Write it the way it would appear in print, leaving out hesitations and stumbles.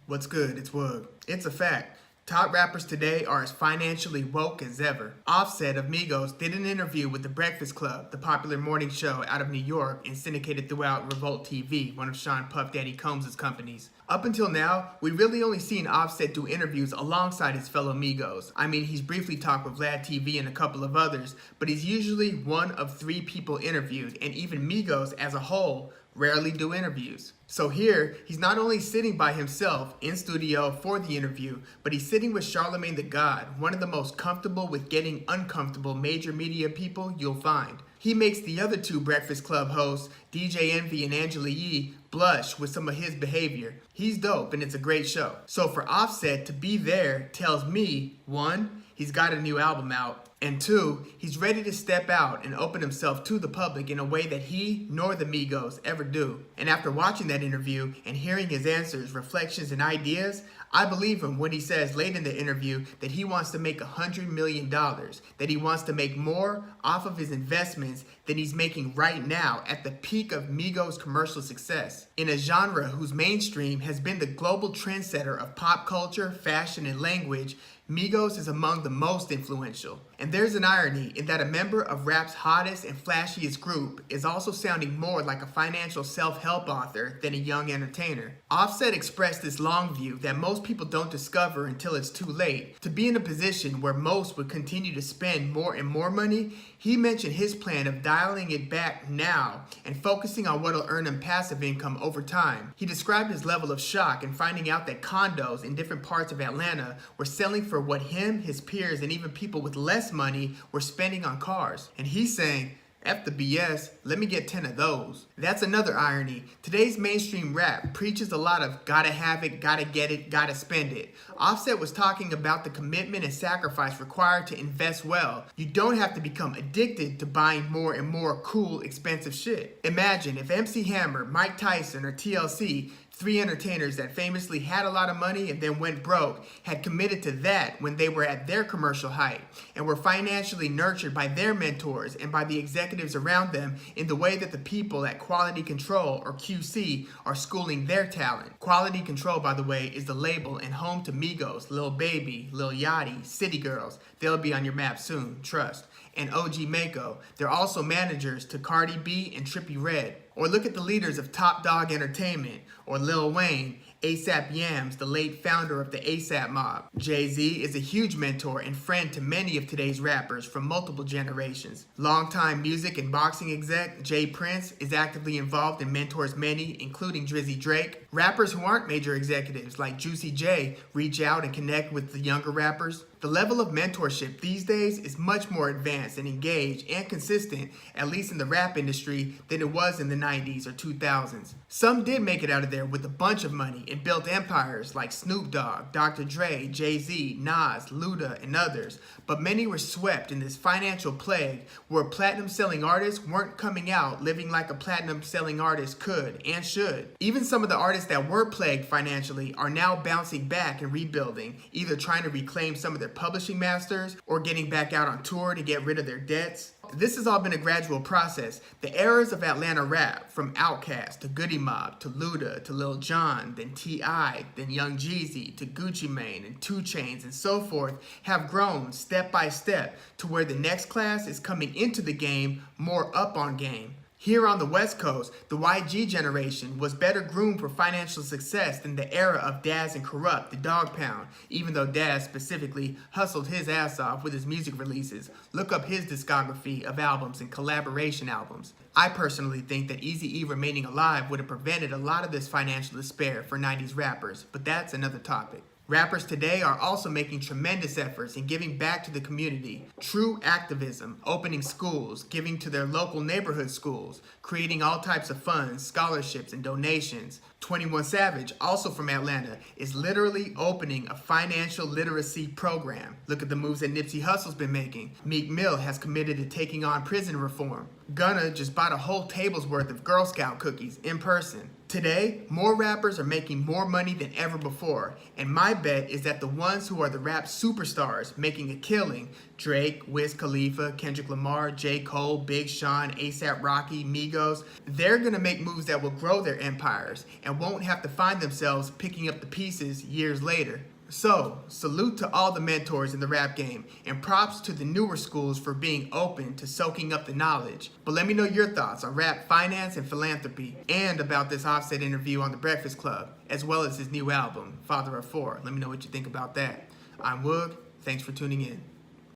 What's good? It's Woog. It's a fact. Top rappers today are as financially woke as ever. Offset of Migos did an interview with The Breakfast Club, the popular morning show out of New York and syndicated throughout Revolt TV, one of Sean Puff Daddy Combs' companies. Up until now, we've really only seen Offset do interviews alongside his fellow Migos. I mean, he's briefly talked with Vlad TV and a couple of others, but he's usually one of three people interviewed, and even Migos as a whole rarely do interviews. So here, he's not only sitting by himself in studio for the interview, but he's sitting with Charlemagne the God, one of the most comfortable with getting uncomfortable major media people you'll find. He makes the other two Breakfast Club hosts, DJ Envy and Angela Yee, blush with some of his behavior. He's dope and it's a great show. So for Offset to be there tells me, one, he's got a new album out, and two, he's ready to step out and open himself to the public in a way that he nor the Migos ever do. And after watching that interview and hearing his answers, reflections, and ideas, I believe him when he says late in the interview that he wants to make $100 million, that he wants to make more off of his investments than he's making right now at the peak of Migos' commercial success. In a genre whose mainstream has been the global trendsetter of pop culture, fashion, and language, Migos is among the most influential. And there's an irony in that a member of rap's hottest and flashiest group is also sounding more like a financial self-help author than a young entertainer. Offset expressed this long view that most people don't discover until it's too late. To be in a position where most would continue to spend more and more money, he mentioned his plan of dialing it back now and focusing on what'll earn him passive income over time. He described his level of shock in finding out that condos in different parts of Atlanta were selling for what him, his peers, and even people with less money were spending on cars. And he's saying, F the BS, let me get 10 of those. That's another irony. Today's mainstream rap preaches a lot of gotta have it, gotta get it, gotta spend it. Offset was talking about the commitment and sacrifice required to invest well. You don't have to become addicted to buying more and more cool, expensive shit. Imagine if MC Hammer, Mike Tyson, or TLC, three entertainers that famously had a lot of money and then went broke, had committed to that when they were at their commercial height and were financially nurtured by their mentors and by the executives around them in the way that the people at Quality Control, or QC, are schooling their talent. Quality Control, by the way, is the label and home to Migos, Lil Baby, Lil Yachty, City Girls. They'll be on your map soon, trust. And OG Mako. They're also managers to Cardi B and Trippie Redd. Or look at the leaders of Top Dog Entertainment, or Lil Wayne, ASAP Yams, the late founder of the ASAP Mob. Jay-Z is a huge mentor and friend to many of today's rappers from multiple generations. Longtime music and boxing exec Jay Prince is actively involved and mentors many, including Drizzy Drake. Rappers who aren't major executives like Juicy J reach out and connect with the younger rappers. The level of mentorship these days is much more advanced and engaged and consistent, at least in the rap industry, than it was in the 90s or 2000s. Some did make it out of there with a bunch of money and built empires like Snoop Dogg, Dr. Dre, Jay-Z, Nas, Luda, and others, but many were swept in this financial plague where platinum-selling artists weren't coming out living like a platinum-selling artist could and should. Even some of the artists that were plagued financially are now bouncing back and rebuilding, either trying to reclaim some of their publishing masters or getting back out on tour to get rid of their debts. This has all been a gradual process. The eras of Atlanta rap, from Outkast to Goody Mob to Luda to Lil Jon, then T.I., then Young Jeezy to Gucci Mane and 2 Chainz and so forth, have grown step by step to where the next class is coming into the game more up on game. Here on the West Coast, the YG generation was better groomed for financial success than the era of Daz and Corrupt, the Dog Pound, even though Daz specifically hustled his ass off with his music releases. Look up his discography of albums and collaboration albums. I personally think that Eazy-E remaining alive would have prevented a lot of this financial despair for 90s rappers, but that's another topic. Rappers today are also making tremendous efforts in giving back to the community. True activism, opening schools, giving to their local neighborhood schools, creating all types of funds, scholarships, and donations. 21 Savage, also from Atlanta, is literally opening a financial literacy program. Look at the moves that Nipsey Hussle's been making. Meek Mill has committed to taking on prison reform. Gunna just bought a whole table's worth of Girl Scout cookies in person. Today, more rappers are making more money than ever before, and my bet is that the ones who are the rap superstars making a killing, Drake, Wiz Khalifa, Kendrick Lamar, J. Cole, Big Sean, A$AP Rocky, Migos, they're gonna make moves that will grow their empires and won't have to find themselves picking up the pieces years later. So, salute to all the mentors in the rap game, and props to the newer schools for being open to soaking up the knowledge. But let me know your thoughts on rap finance and philanthropy, and about this Offset interview on The Breakfast Club, as well as his new album, Father of Four. Let me know what you think about that. I'm Woog. Thanks for tuning in.